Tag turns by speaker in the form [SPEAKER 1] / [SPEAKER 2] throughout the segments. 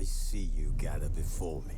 [SPEAKER 1] I see you gather before me.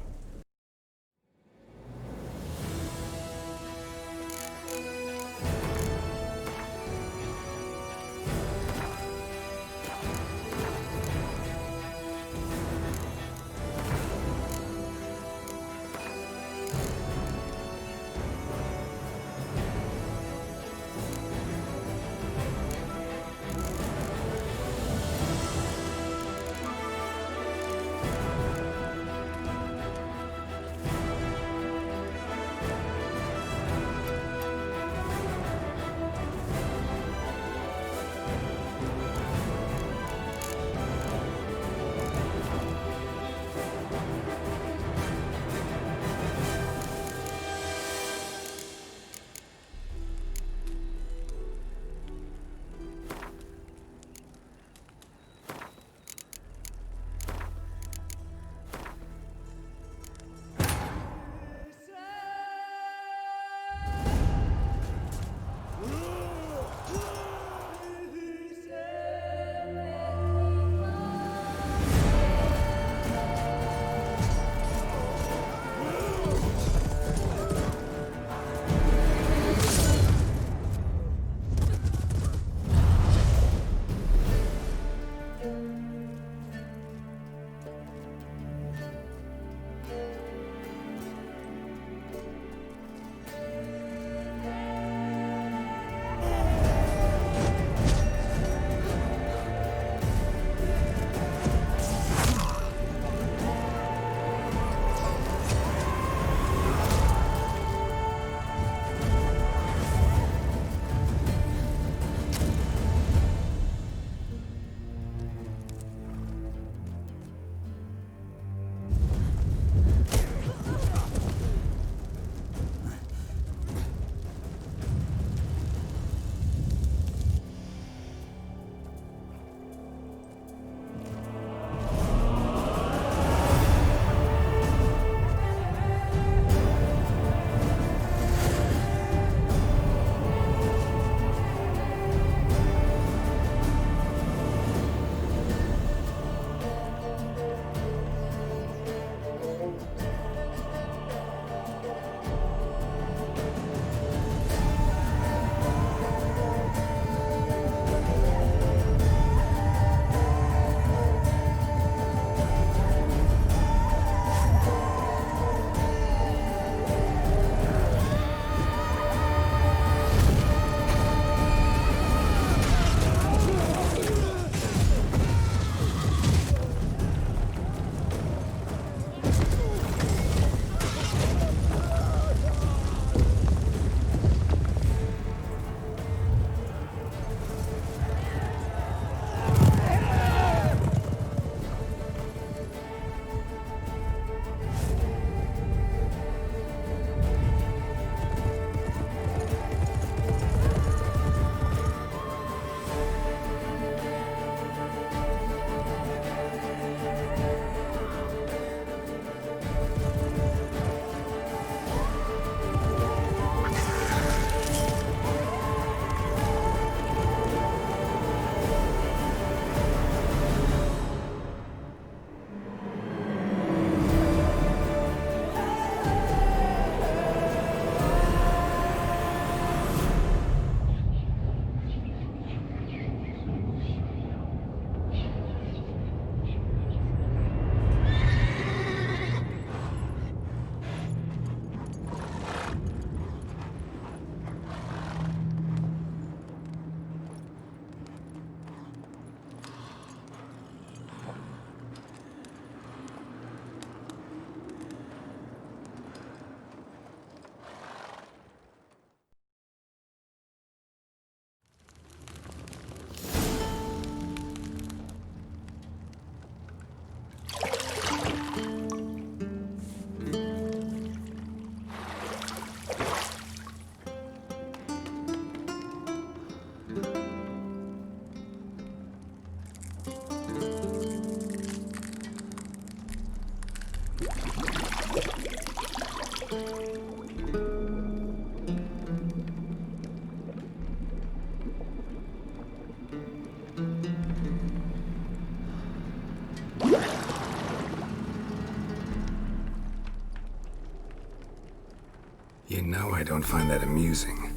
[SPEAKER 2] You know I don't find that amusing.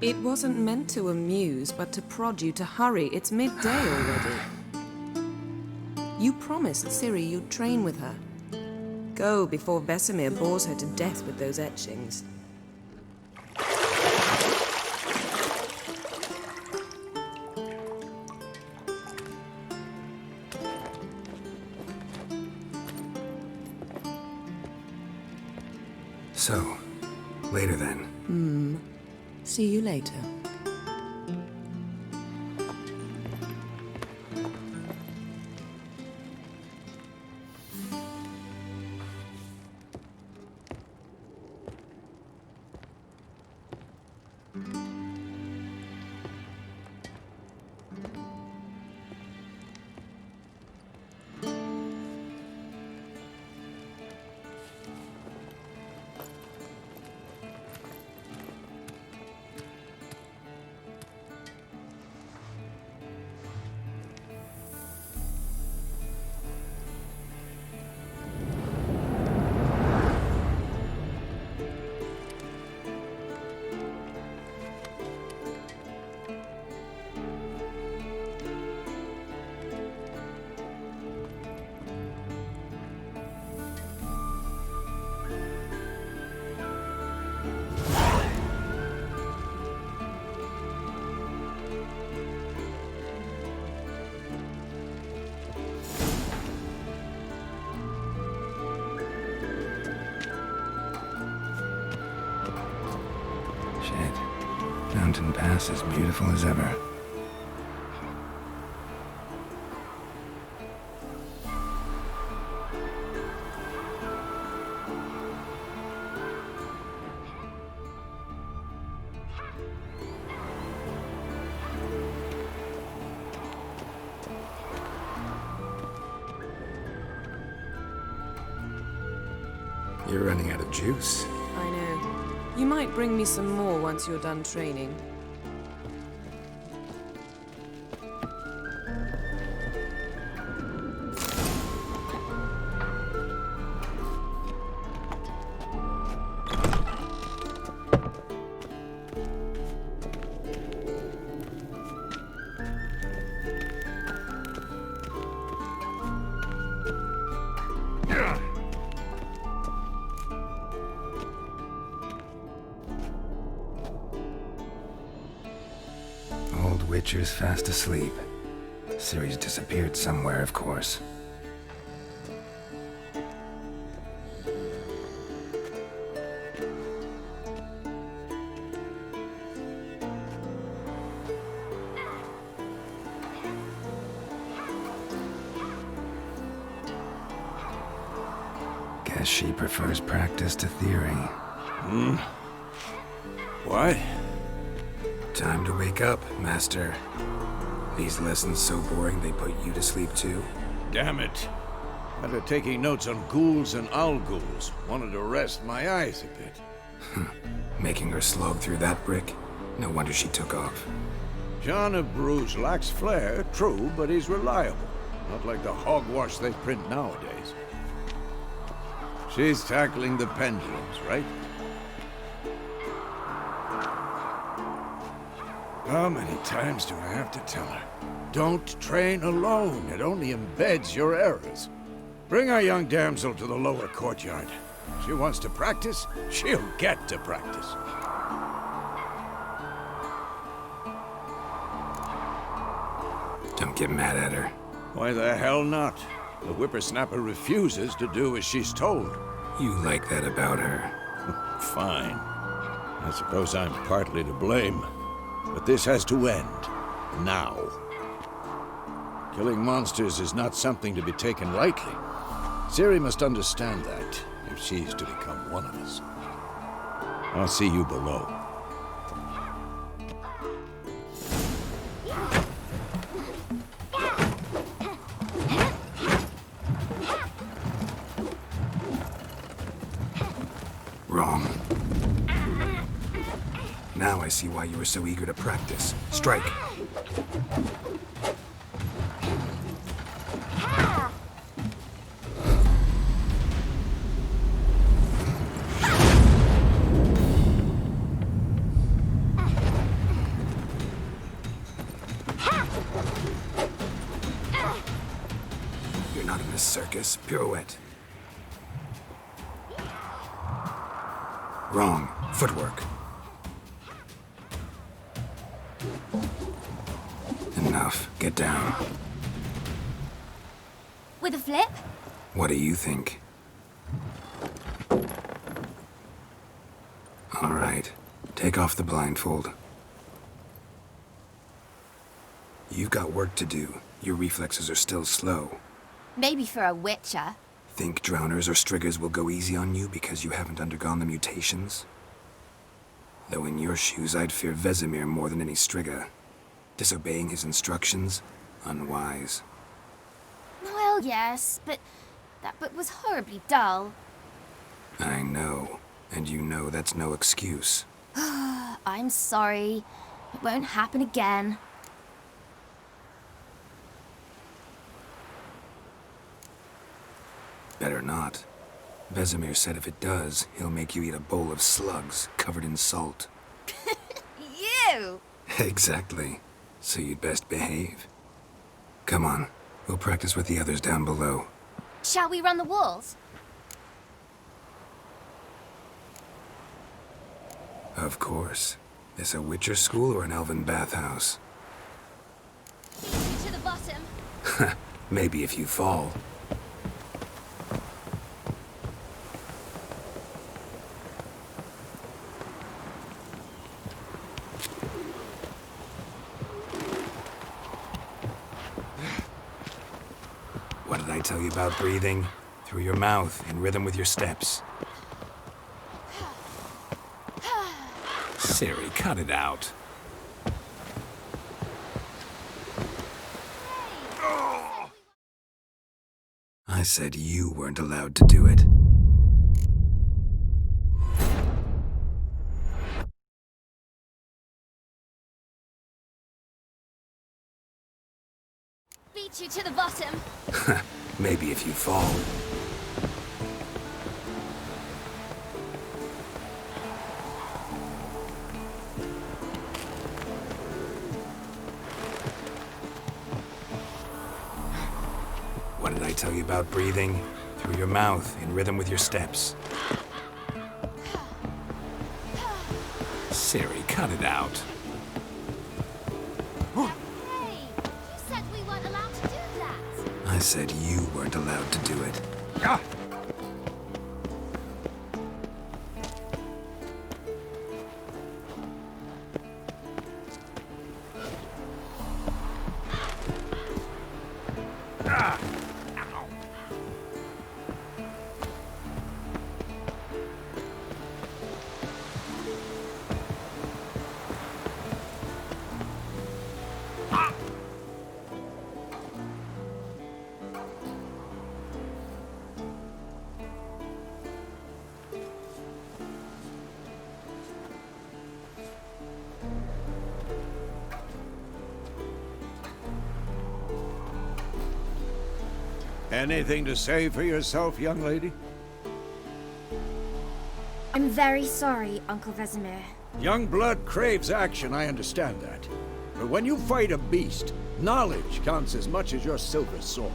[SPEAKER 3] It wasn't meant to amuse, but to prod you to hurry. It's midday already. You promised Ciri you'd train with her. Go before Vesemir bores her to death with those etchings.
[SPEAKER 2] So, later then.
[SPEAKER 3] See you later.
[SPEAKER 2] Shit. Mountain Pass as beautiful as ever. You're running out of juice.
[SPEAKER 3] I know. You might bring me some more once you're done training.
[SPEAKER 2] Old Witcher's fast asleep. Ciri's disappeared somewhere, of course. Guess she prefers practice to theory.
[SPEAKER 1] What?
[SPEAKER 2] Time to wake up, Master. These lessons so boring they put you to sleep too?
[SPEAKER 1] Damn it. After taking notes on ghouls and owl ghouls, wanted to rest my eyes a bit.
[SPEAKER 2] Making her slog through that brick? No wonder she took off.
[SPEAKER 1] John of Bruges lacks flair, true, but he's reliable. Not like the hogwash they print nowadays. She's tackling the pendulums, right? How many times do I have to tell her? Don't train alone. It only embeds your errors. Bring our young damsel to the lower courtyard. She wants to practice, she'll get to practice.
[SPEAKER 2] Don't get mad at her.
[SPEAKER 1] Why the hell not? The whippersnapper refuses to do as she's told.
[SPEAKER 2] You like that about her.
[SPEAKER 1] Fine. I suppose I'm partly to blame. But this has to end. Now. Killing monsters is not something to be taken lightly. Ciri must understand that, if she's to become one of us. I'll see you below.
[SPEAKER 2] Wrong. Now I see why you were so eager to practice. Strike. You're not in this circus. Pirouette. Wrong. Footwork. Enough. Get down.
[SPEAKER 4] With a flip?
[SPEAKER 2] What do you think? All right. Take off the blindfold. You've got work to do. Your reflexes are still slow.
[SPEAKER 4] Maybe for a witcher.
[SPEAKER 2] Think drowners or striggers will go easy on you because you haven't undergone the mutations? Though in your shoes, I'd fear Vesemir more than any strigger. Disobeying his instructions? Unwise.
[SPEAKER 4] Well, yes, but that book was horribly dull.
[SPEAKER 2] I know. And you know that's no excuse.
[SPEAKER 4] I'm sorry. It won't happen again.
[SPEAKER 2] Better not. Vesemir said if it does, he'll make you eat a bowl of slugs covered in salt.
[SPEAKER 4] You!
[SPEAKER 2] Exactly. So you'd best behave. Come on. We'll practice with the others down below.
[SPEAKER 4] Shall we run the walls?
[SPEAKER 2] Of course. This a Witcher school or an elven bathhouse?
[SPEAKER 4] To the bottom.
[SPEAKER 2] Maybe if you fall. What did I tell you about breathing? Through your mouth, in rhythm with your steps. Siri, cut it out. I said you weren't allowed to do it.
[SPEAKER 4] Beat you to the bottom.
[SPEAKER 2] Maybe if you fall. What did I tell you about breathing? Through your mouth, in rhythm with your steps. Siri, cut it out.
[SPEAKER 4] Hey, you said we weren't allowed to do that.
[SPEAKER 2] I said you weren't allowed to do it.
[SPEAKER 1] Anything to say for yourself, young lady?
[SPEAKER 4] I'm very sorry, Uncle Vesemir.
[SPEAKER 1] Young blood craves action, I understand that. But when you fight a beast, knowledge counts as much as your silver sword.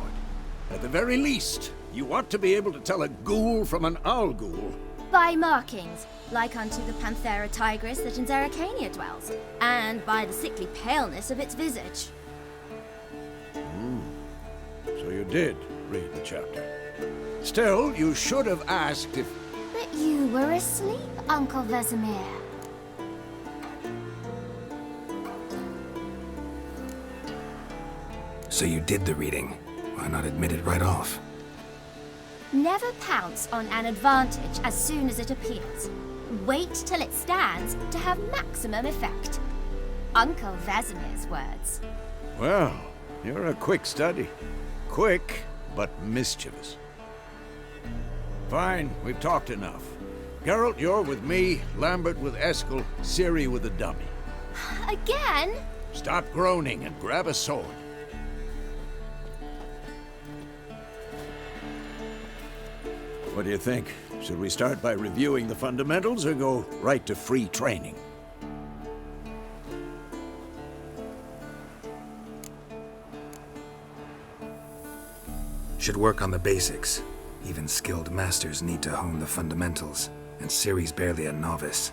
[SPEAKER 1] At the very least, you ought to be able to tell a ghoul from an owl ghoul.
[SPEAKER 4] By markings, like unto the Panthera tigris that in Zeracania dwells, and by the sickly paleness of its visage.
[SPEAKER 1] So you did read the chapter. Still, you should have asked if...
[SPEAKER 4] But you were asleep, Uncle Vesemir.
[SPEAKER 2] So you did the reading. Why not admit it right off?
[SPEAKER 4] Never pounce on an advantage as soon as it appears. Wait till it stands to have maximum effect. Uncle Vesemir's words.
[SPEAKER 1] Well, you're a quick study. Quick, but mischievous. Fine, we've talked enough. Geralt, you're with me, Lambert with Eskel, Ciri with the dummy.
[SPEAKER 4] Again?
[SPEAKER 1] Stop groaning and grab a sword. What do you think? Should we start by reviewing the fundamentals or go right to free training?
[SPEAKER 2] Should work on the basics. Even skilled masters need to hone the fundamentals, and Ciri's barely a novice.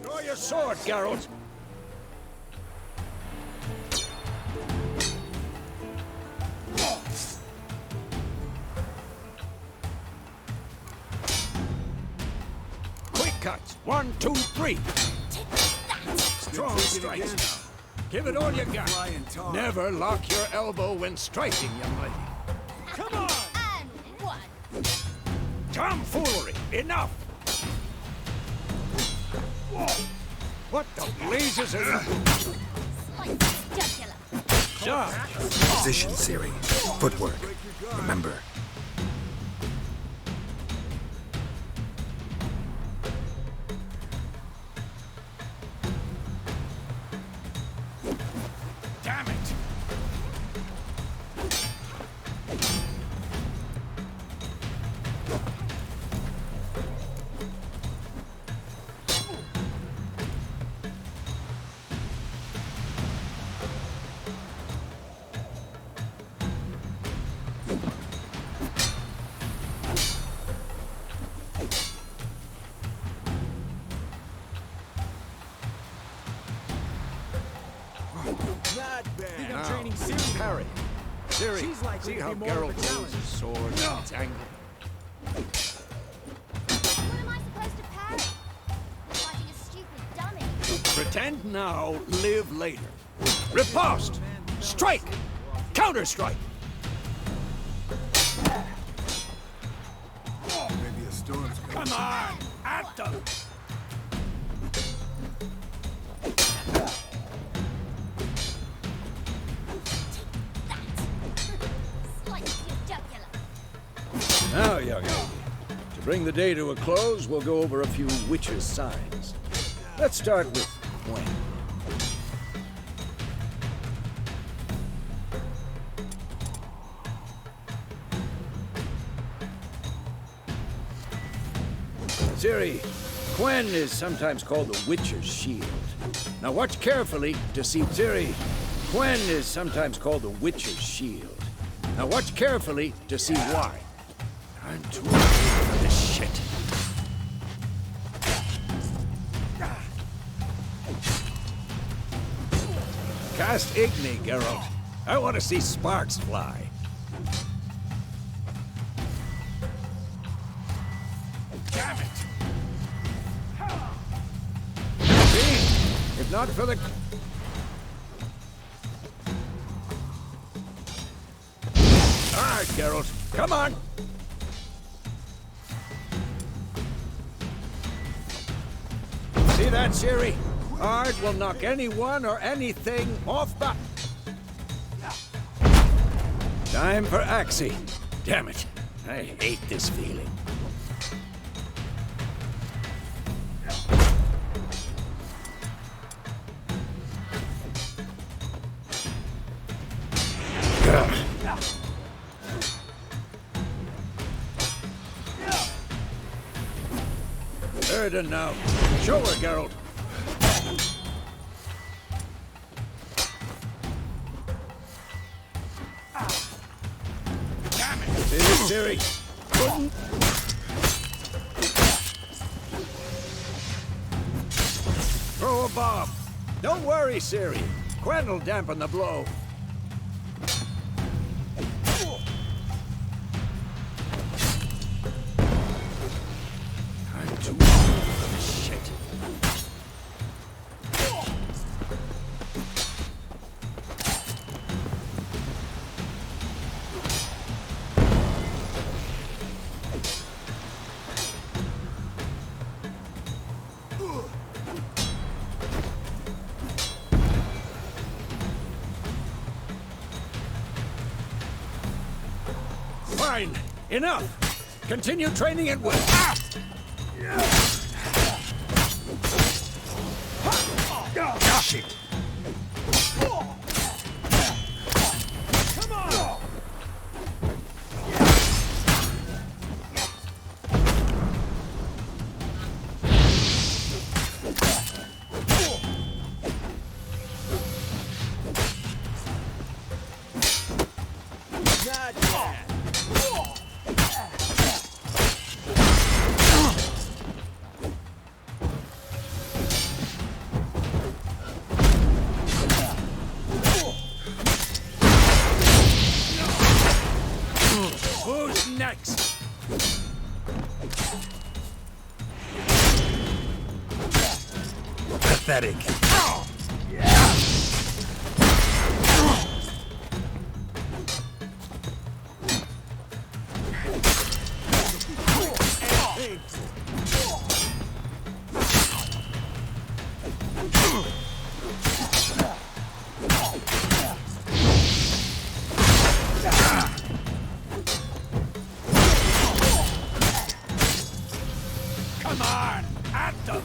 [SPEAKER 1] Draw your sword, Geralt! Quick cuts! 1, 2, 3! Strong strikes. Give it all you got. Never lock your elbow when striking, young lady. Come on!
[SPEAKER 4] And one.
[SPEAKER 1] Tomfoolery! Enough! What the blazes are...
[SPEAKER 4] Slice jugular.
[SPEAKER 1] Dodge!
[SPEAKER 2] Position, Ciri. Footwork. Remember.
[SPEAKER 1] Damn it!
[SPEAKER 5] Not bad.
[SPEAKER 1] Now,
[SPEAKER 5] Training Ciri.
[SPEAKER 1] parry. Ciri,
[SPEAKER 5] She's likely
[SPEAKER 1] see
[SPEAKER 5] to
[SPEAKER 1] how
[SPEAKER 5] be more of a
[SPEAKER 1] Geralt moves
[SPEAKER 5] challenge.
[SPEAKER 1] his sword and its angle?
[SPEAKER 4] What am I supposed to parry? Fighting a stupid dummy.
[SPEAKER 1] Pretend now, live later. Riposte! Strike! Counter-strike!
[SPEAKER 5] Maybe a storm's coming.
[SPEAKER 1] Come on! At them!
[SPEAKER 4] Slice your jugular.
[SPEAKER 1] Now, young lady, to bring the day to a close, we'll go over a few witches' signs. Let's start with Gwen. Ciri, Gwen is sometimes called the Witcher's Shield. Now watch carefully to see Ciri. Gwen is sometimes called the Witcher's Shield. Now watch carefully to see why. I'm too old for this shit. Cast Igni, Geralt. I want to see sparks fly. Damn it! See? If not for the... All right, Geralt. Come on! See that, Ciri? Ard will knock anyone or anything off the... Time for Axie. Damn it. I hate this feeling. Erden now. Show her, Geralt. Damn it! See this, Ciri? Throw a bomb. Don't worry, Ciri. Gwen will dampen the blow. I'm too old for this shit. Fine. Enough. Continue training at will.
[SPEAKER 2] Shit.
[SPEAKER 5] Not bad.
[SPEAKER 1] Who's next?
[SPEAKER 2] Pathetic.
[SPEAKER 1] Come on, at them!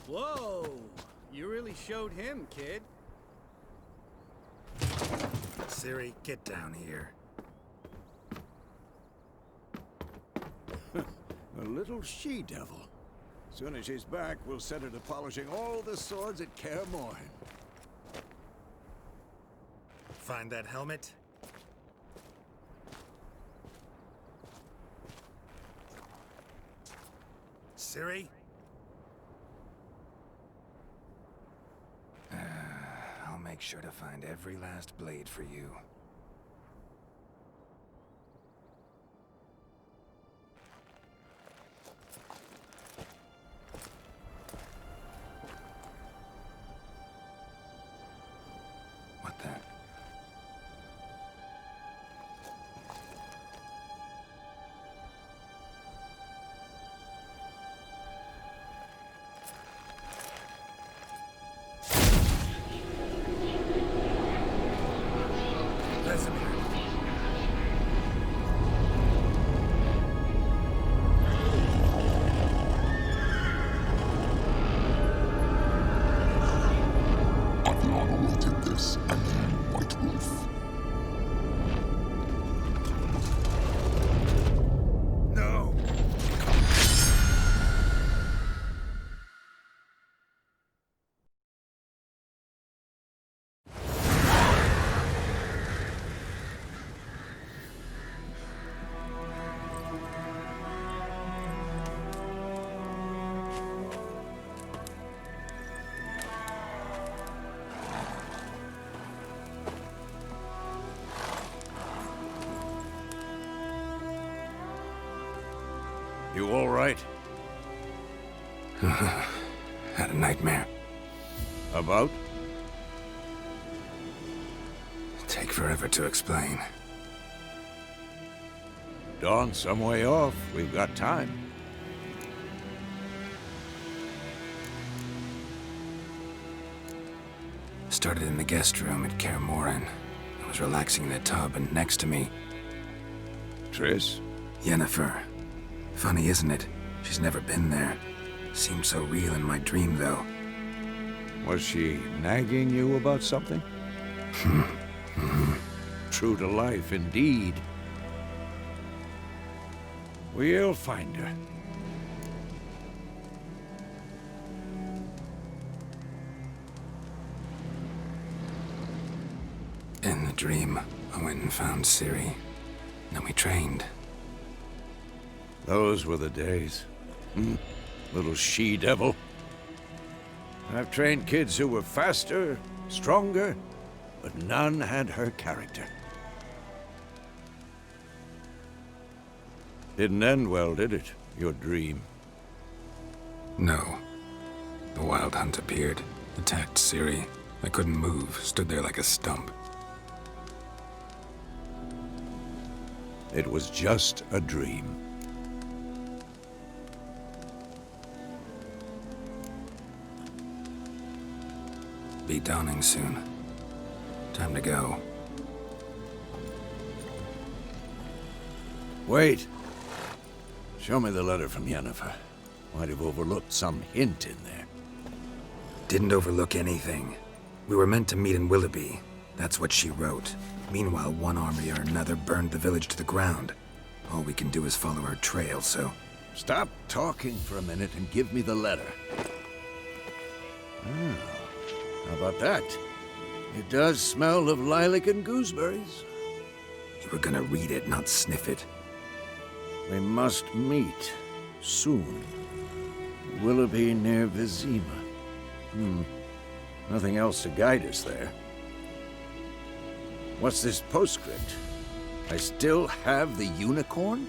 [SPEAKER 5] Whoa! You really showed him, kid.
[SPEAKER 2] Siri, get down here.
[SPEAKER 1] A little she-devil. Soon as she's back, we'll set her to polishing all the swords at Kaer Morhen.
[SPEAKER 2] Find that helmet? Siri? I'll make sure to find every last blade for you. What the?
[SPEAKER 1] You all right?
[SPEAKER 2] Had a nightmare.
[SPEAKER 1] About?
[SPEAKER 2] Take forever to explain.
[SPEAKER 1] Dawn's some way off. We've got time.
[SPEAKER 2] Started in the guest room at Kaer Morhen. I was relaxing in a tub, and next to me,
[SPEAKER 1] Triss?
[SPEAKER 2] Yennefer. Funny, isn't it? She's never been there. Seemed so real in my dream, though.
[SPEAKER 1] Was she nagging you about something? True to life, indeed. We'll find her.
[SPEAKER 2] In the dream, I went and found Ciri. Then we trained.
[SPEAKER 1] Those were the days. Little she-devil. I've trained kids who were faster, stronger, but none had her character. Didn't end well, did it? Your dream?
[SPEAKER 2] No. The Wild Hunt appeared, attacked Ciri. I couldn't move, stood there like a stump.
[SPEAKER 1] It was just a dream.
[SPEAKER 2] Be dawning soon. Time to go.
[SPEAKER 1] Wait. Show me the letter from Yennefer. Might have overlooked some hint in there.
[SPEAKER 2] Didn't overlook anything. We were meant to meet in Willoughby. That's what she wrote. Meanwhile, one army or another burned the village to the ground. All we can do is follow her trail, so...
[SPEAKER 1] Stop talking for a minute and give me the letter. How about that? It does smell of lilac and gooseberries.
[SPEAKER 2] You were gonna read it, not sniff it.
[SPEAKER 1] We must meet. Soon. Willoughby near Vizima. Nothing else to guide us there. What's this postscript? I still have the unicorn?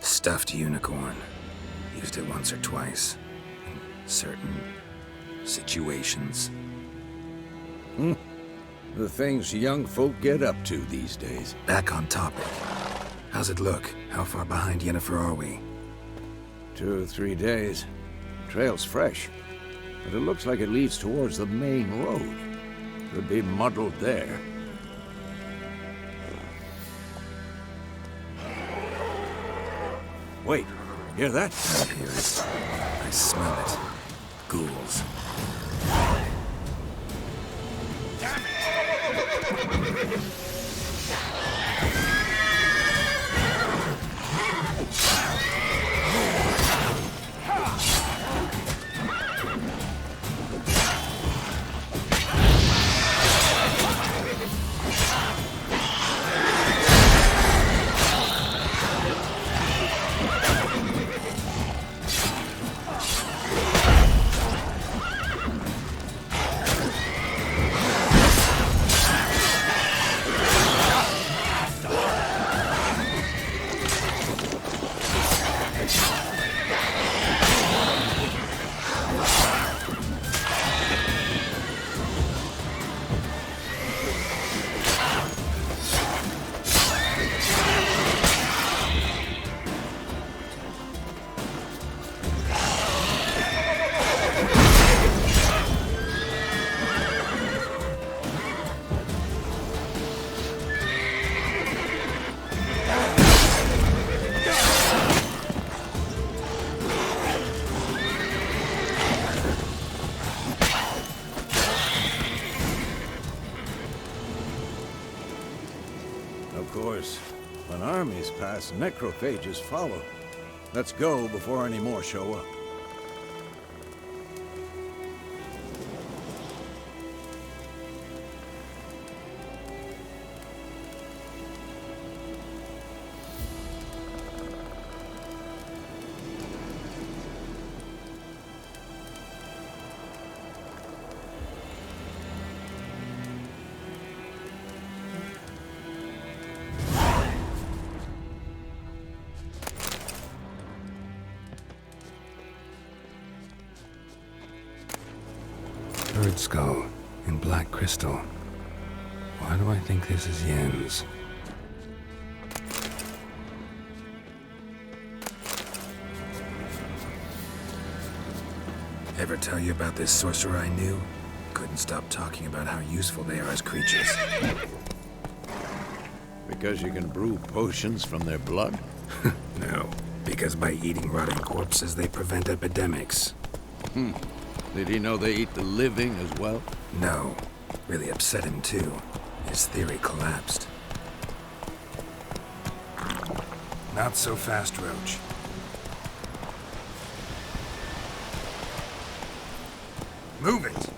[SPEAKER 2] Stuffed unicorn. Used it once or twice. In certain situations.
[SPEAKER 1] The things young folk get up to these days.
[SPEAKER 2] Back on topic. How's it look? How far behind Yennefer are we?
[SPEAKER 1] 2 or 3 days. Trail's fresh, but it looks like it leads towards the main road. Could be muddled there. Wait, hear that?
[SPEAKER 2] I hear it. I smell it. Ghouls.
[SPEAKER 1] Of course, when armies pass, necrophages follow. Let's go before any more show up.
[SPEAKER 2] Bird skull in black crystal. Why do I think this is Yen's? Ever tell you about this sorcerer I knew? Couldn't stop talking about how useful they are as creatures.
[SPEAKER 1] Because you can brew potions from their blood?
[SPEAKER 2] No, because by eating rotting corpses, they prevent epidemics.
[SPEAKER 1] Did he know they eat the living as well?
[SPEAKER 2] No. Really upset him, too. His theory collapsed. Not so fast, Roach. Move it!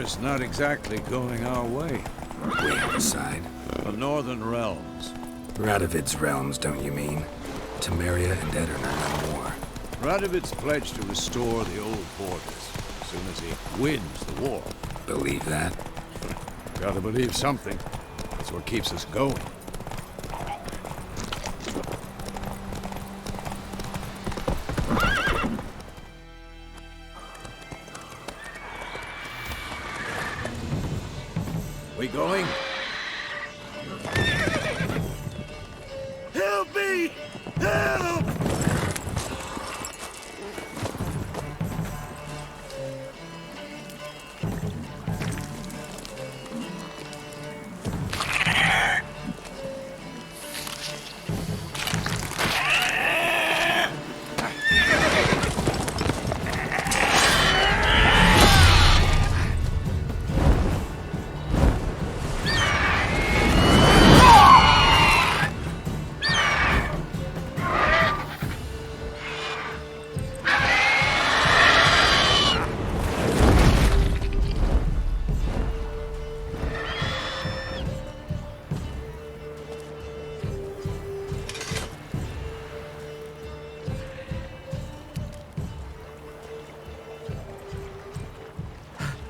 [SPEAKER 1] war's not exactly going our way.
[SPEAKER 2] Way outside.
[SPEAKER 1] The Northern Realms.
[SPEAKER 2] Radovid's realms, don't you mean? Temeria and Edirn are no more.
[SPEAKER 1] Radovid's pledged to restore the old borders as soon as he wins the war.
[SPEAKER 2] Believe that?
[SPEAKER 1] Gotta believe something. That's what keeps us going. We going? Help me! Help!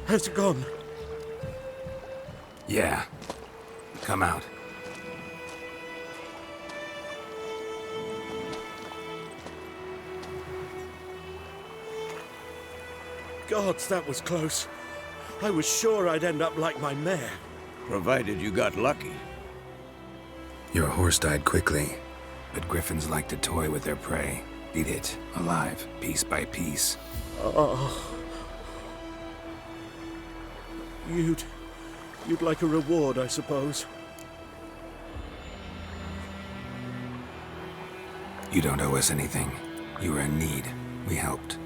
[SPEAKER 6] Has it gone?
[SPEAKER 2] Yeah. Come out.
[SPEAKER 6] Gods, that was close. I was sure I'd end up like my mare.
[SPEAKER 1] Provided you got lucky.
[SPEAKER 2] Your horse died quickly, but griffins like to toy with their prey. Eat it, alive, piece by piece.
[SPEAKER 6] Oh. You'd like a reward, I suppose.
[SPEAKER 2] You don't owe us anything. You were in need. We helped.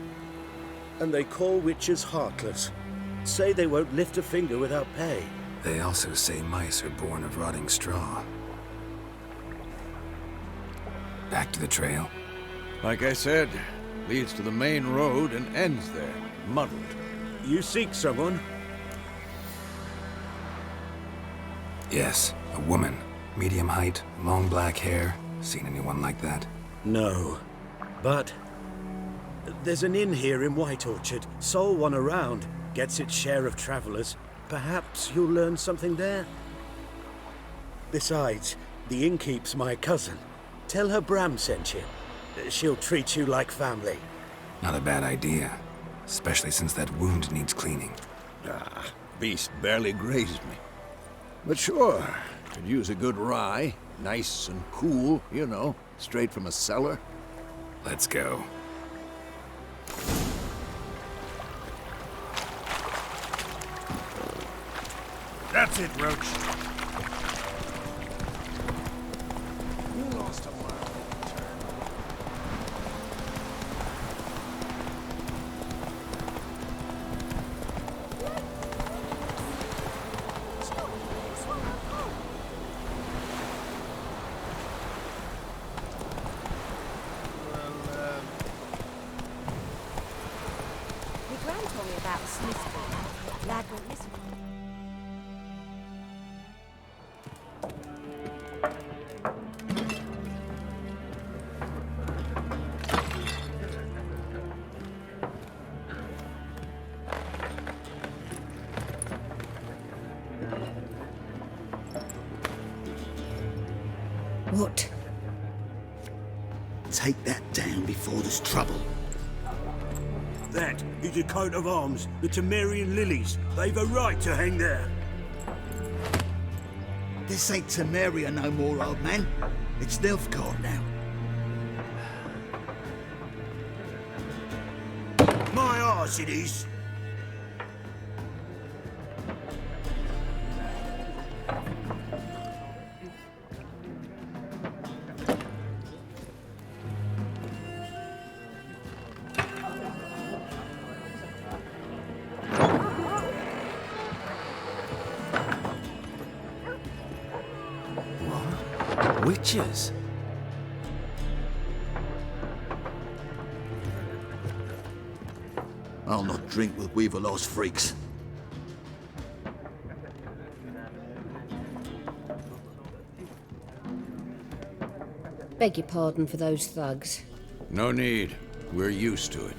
[SPEAKER 6] And they call witches heartless. Say they won't lift a finger without pay.
[SPEAKER 2] They also say mice are born of rotting straw. Back to the trail?
[SPEAKER 1] Like I said, leads to the main road and ends there, muddled.
[SPEAKER 6] You seek someone?
[SPEAKER 2] Yes, a woman. Medium height, long black hair. Seen anyone like that?
[SPEAKER 6] No. But there's an inn here in White Orchard. Sole one around. Gets its share of travelers. Perhaps you'll learn something there? Besides, the innkeep's my cousin. Tell her Bram sent you. She'll treat you like family.
[SPEAKER 2] Not a bad idea. Especially since that wound needs cleaning.
[SPEAKER 1] Beast barely grazed me. But sure, could use a good rye. Nice and cool, you know, straight from a cellar.
[SPEAKER 2] Let's go.
[SPEAKER 6] That's it, Roach.
[SPEAKER 1] You lost a mile.
[SPEAKER 7] Your gran told me about the Smith's boy. Lad went missing.
[SPEAKER 8] What? Take that down before there's trouble.
[SPEAKER 6] That is a coat of arms, the Temerian lilies. They've a right to hang there.
[SPEAKER 8] This ain't Temeria no more, old man. It's Nilfgaard now.
[SPEAKER 6] My arse it is.
[SPEAKER 2] Witches?
[SPEAKER 8] I'll not drink with Weaverlaw's freaks.
[SPEAKER 9] Beg your pardon for those thugs.
[SPEAKER 1] No need. We're used to it.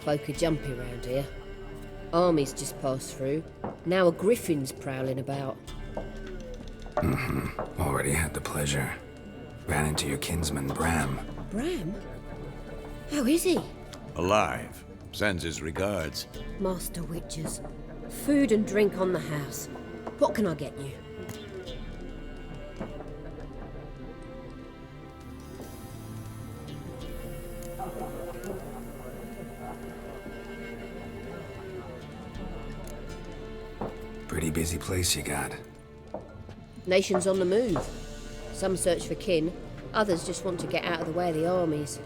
[SPEAKER 9] Folk are jumpy round here. Armies just passed through. Now a griffin's prowling about.
[SPEAKER 2] Already had the pleasure. Ran into your kinsman, Bram.
[SPEAKER 9] Bram? How is he?
[SPEAKER 1] Alive. Sends his regards.
[SPEAKER 9] Master Witchers. Food and drink on the house. What can I get you?
[SPEAKER 2] Pretty busy place you got.
[SPEAKER 9] Nations on the move. Some search for kin, others just want to get out of the way of the armies.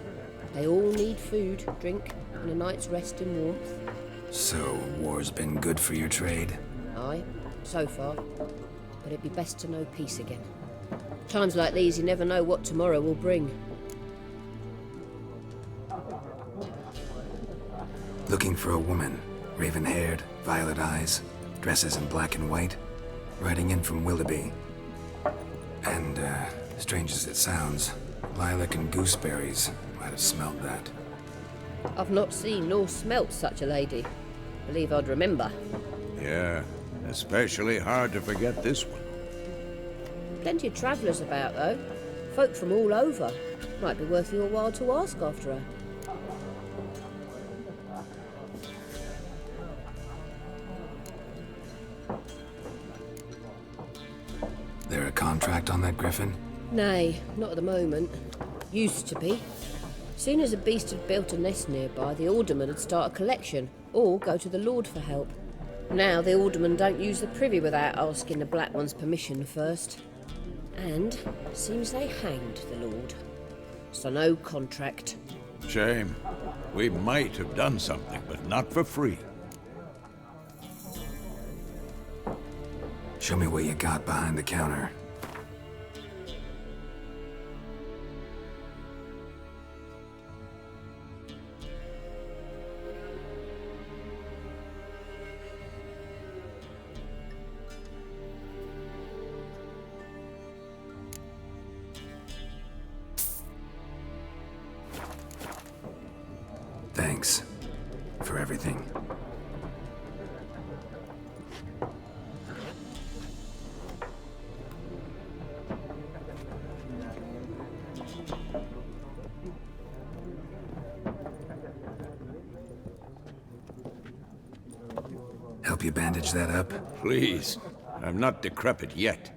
[SPEAKER 9] They all need food, drink, and a night's rest and warmth.
[SPEAKER 2] So, war's been good for your trade?
[SPEAKER 9] Aye, so far. But it'd be best to know peace again. Times like these, you never know what tomorrow will bring.
[SPEAKER 2] Looking for a woman. Raven-haired, violet eyes, dresses in black and white. Riding in from Willoughby. And, strange as it sounds, lilac and gooseberries might have smelled that.
[SPEAKER 9] I've not seen nor smelt such a lady. Believe I'd remember.
[SPEAKER 1] Yeah, especially hard to forget this one.
[SPEAKER 9] Plenty of travellers about, though. Folk from all over. Might be worth your while to ask after her.
[SPEAKER 2] There a contract on that griffin?
[SPEAKER 9] Nay, not at the moment. Used to be. Soon as a beast had built a nest nearby, the alderman would start a collection, or go to the Lord for help. Now the aldermen don't use the privy without asking the Black One's permission first. And seems they hanged the Lord. So no contract.
[SPEAKER 1] Shame. We might have done something, but not for free.
[SPEAKER 2] Show me what you got behind the counter. Thanks for everything. Help you bandage that up?
[SPEAKER 1] Please. I'm not decrepit yet.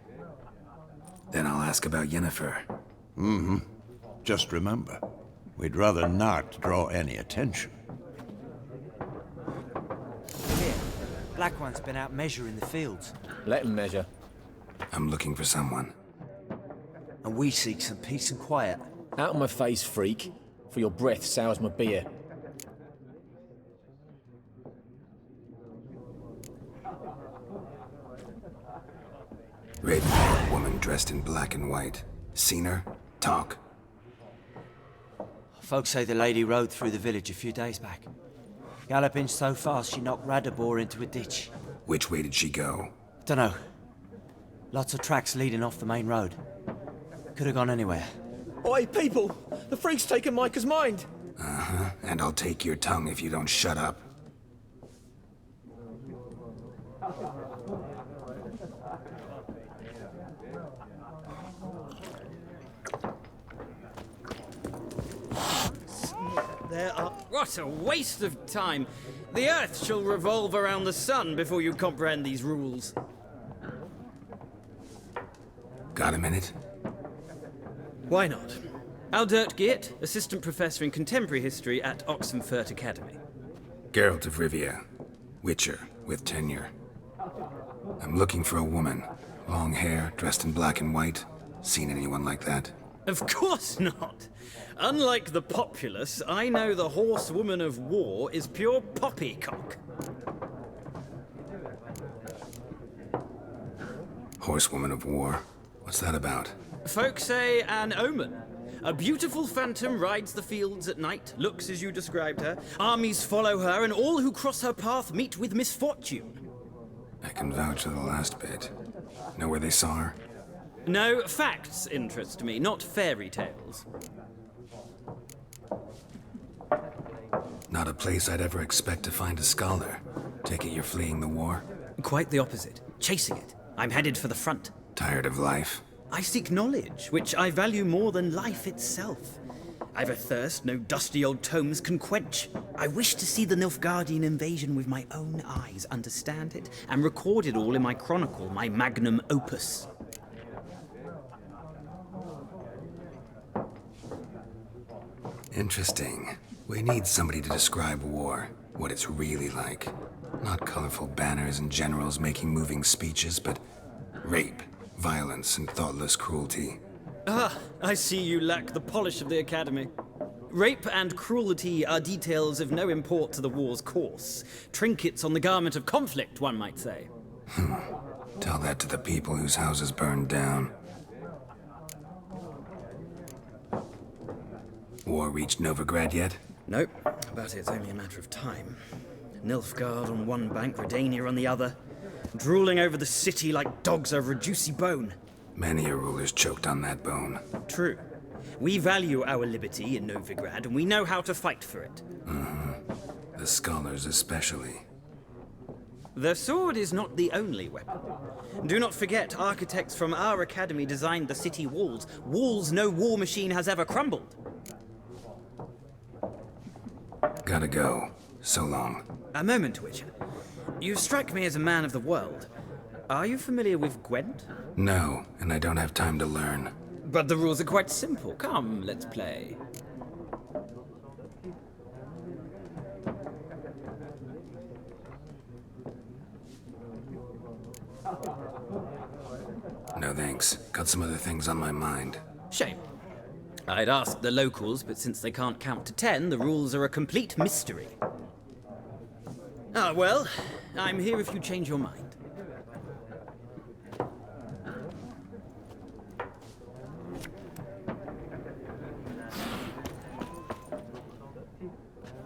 [SPEAKER 2] Then I'll ask about Yennefer.
[SPEAKER 1] Just remember, we'd rather not draw any attention.
[SPEAKER 10] Here, Black One's been out measuring the fields.
[SPEAKER 11] Let him measure.
[SPEAKER 2] I'm looking for someone.
[SPEAKER 10] And we seek some peace and quiet.
[SPEAKER 11] Out of my face, freak. For your breath sours my beer.
[SPEAKER 2] Raven-haired woman dressed in black and white. Seen her? Talk.
[SPEAKER 10] Folks say the lady rode through the village a few days back. Galloping so fast she knocked Radabor into a ditch.
[SPEAKER 2] Which way did she go?
[SPEAKER 10] Dunno. Lots of tracks leading off the main road. Could have gone anywhere.
[SPEAKER 11] Oi, people! The freak's taken Micah's mind!
[SPEAKER 2] Uh-huh. And I'll take your tongue if you don't shut up.
[SPEAKER 5] There are... What a waste of time! The Earth shall revolve around the sun before you comprehend these rules.
[SPEAKER 2] Got a minute?
[SPEAKER 5] Why not? Aldert Geert, Assistant Professor in Contemporary History at Oxenfurt Academy.
[SPEAKER 2] Geralt of Rivia. Witcher, with tenure. I'm looking for a woman. Long hair, dressed in black and white. Seen anyone like that?
[SPEAKER 5] Of course not! Unlike the populace, I know the horsewoman of war is pure poppycock.
[SPEAKER 2] Horsewoman of war? What's that about?
[SPEAKER 5] Folk say an omen. A beautiful phantom rides the fields at night, looks as you described her. Armies follow her, and all who cross her path meet with misfortune.
[SPEAKER 2] I can vouch for the last bit. Know where they saw her?
[SPEAKER 5] No, facts interest me, not fairy tales.
[SPEAKER 2] Not a place I'd ever expect to find a scholar. Take it you're fleeing the war?
[SPEAKER 5] Quite the opposite. Chasing it. I'm headed for the front.
[SPEAKER 2] Tired of life?
[SPEAKER 5] I seek knowledge, which I value more than life itself. I've a thirst no dusty old tomes can quench. I wish to see the Nilfgaardian invasion with my own eyes, understand it, and record it all in my chronicle, my magnum opus.
[SPEAKER 2] Interesting. We need somebody to describe war, what it's really like. Not colorful banners and generals making moving speeches, but rape, violence, and thoughtless cruelty.
[SPEAKER 5] Ah, I see you lack the polish of the Academy. Rape and cruelty are details of no import to the war's course. Trinkets on the garment of conflict, one might say.
[SPEAKER 2] Tell that to the people whose houses burned down. War reached Novigrad yet?
[SPEAKER 5] Nope, but it's only a matter of time. Nilfgaard on one bank, Redania on the other, drooling over the city like dogs over a juicy bone.
[SPEAKER 2] Many a ruler's choked on that bone.
[SPEAKER 5] True. We value our liberty in Novigrad, and we know how to fight for it.
[SPEAKER 2] The scholars especially.
[SPEAKER 5] The sword is not the only weapon. Do not forget, architects from our academy designed the city walls. Walls no war machine has ever crumbled.
[SPEAKER 2] Gotta go. So long.
[SPEAKER 5] A moment, Witcher. You strike me as a man of the world. Are you familiar with Gwent?
[SPEAKER 2] No, and I don't have time to learn.
[SPEAKER 5] But the rules are quite simple. Come, let's play.
[SPEAKER 2] No thanks. Got some other things on my mind.
[SPEAKER 5] Shame. I'd ask the locals, but since they can't count to 10, the rules are a complete mystery. Ah, well, I'm here if you change your mind.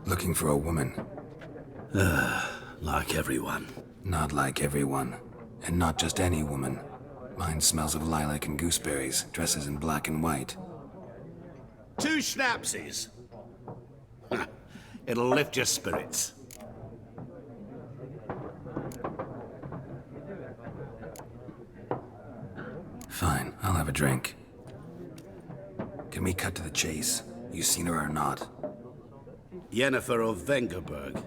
[SPEAKER 2] Looking for a woman.
[SPEAKER 8] Like everyone.
[SPEAKER 2] Not like everyone. And not just any woman. Mine smells of lilac and gooseberries, dresses in black and white.
[SPEAKER 8] 2 schnapsies. It'll lift your spirits.
[SPEAKER 2] Fine, I'll have a drink. Can we cut to the chase? You seen her or not?
[SPEAKER 8] Yennefer of Vengerberg.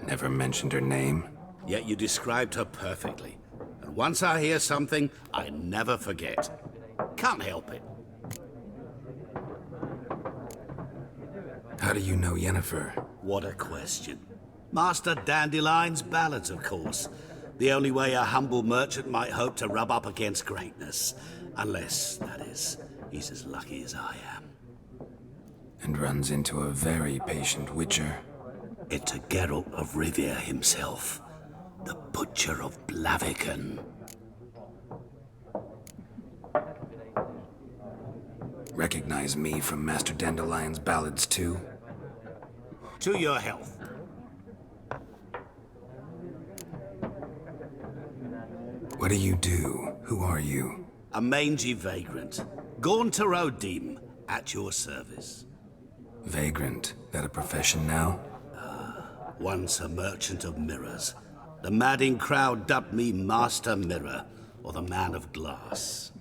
[SPEAKER 2] Never mentioned her name.
[SPEAKER 8] Yet you described her perfectly. And once I hear something, I never forget. Can't help it.
[SPEAKER 2] How do you know Yennefer?
[SPEAKER 8] What a question. Master Dandelion's ballads, of course. The only way a humble merchant might hope to rub up against greatness. Unless, that is, he's as lucky as I am.
[SPEAKER 2] And runs into a very patient witcher.
[SPEAKER 8] It's a Geralt of Rivia himself. The Butcher of Blaviken.
[SPEAKER 2] Recognize me from Master Dandelion's ballads too?
[SPEAKER 8] To your health.
[SPEAKER 2] What do you do? Who are you?
[SPEAKER 8] A mangy vagrant. Gaunter O'Dim, at your service.
[SPEAKER 2] Vagrant. That a profession now?
[SPEAKER 8] Once a merchant of mirrors. The madding crowd dubbed me Master Mirror, or the Man of Glass.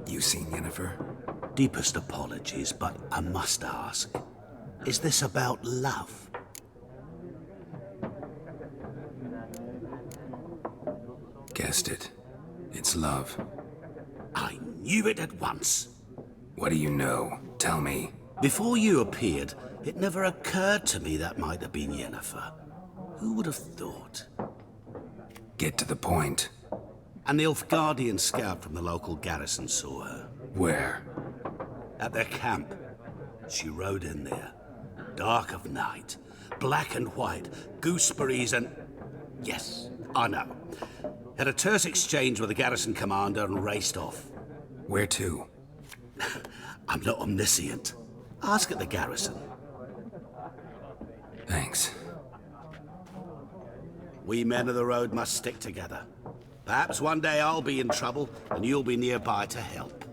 [SPEAKER 2] You seen Yennefer?
[SPEAKER 8] Deepest apologies, but I must ask. Is this about love?
[SPEAKER 2] Guessed it. It's love.
[SPEAKER 8] I knew it at once.
[SPEAKER 2] What do you know? Tell me.
[SPEAKER 8] Before you appeared, it never occurred to me that might have been Yennefer. Who would have thought?
[SPEAKER 2] Get to the point.
[SPEAKER 8] An Nilfgaardian scout from the local garrison saw her.
[SPEAKER 2] Where?
[SPEAKER 8] At their camp. She rode in there. Dark of night. Black and white. Gooseberries and... Yes, I know. Had a terse exchange with the garrison commander and raced off.
[SPEAKER 2] Where to?
[SPEAKER 8] I'm not omniscient. Ask at the garrison.
[SPEAKER 2] Thanks.
[SPEAKER 8] We men of the road must stick together. Perhaps one day I'll be in trouble and you'll be nearby to help.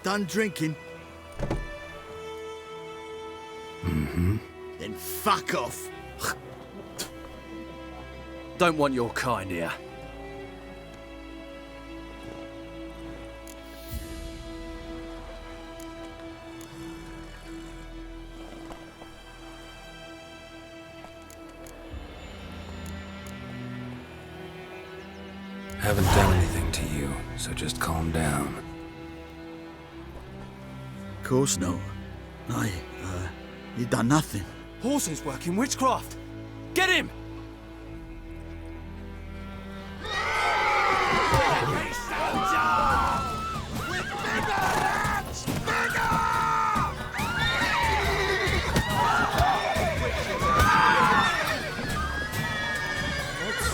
[SPEAKER 12] Done drinking?
[SPEAKER 2] Mm-hmm.
[SPEAKER 12] Then fuck off.
[SPEAKER 13] Don't want your kind here.
[SPEAKER 2] Haven't done anything to you, so just calm down.
[SPEAKER 12] Of course not. You done nothing.
[SPEAKER 11] Horses working witchcraft! Get him!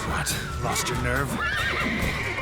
[SPEAKER 2] What? Lost your nerve?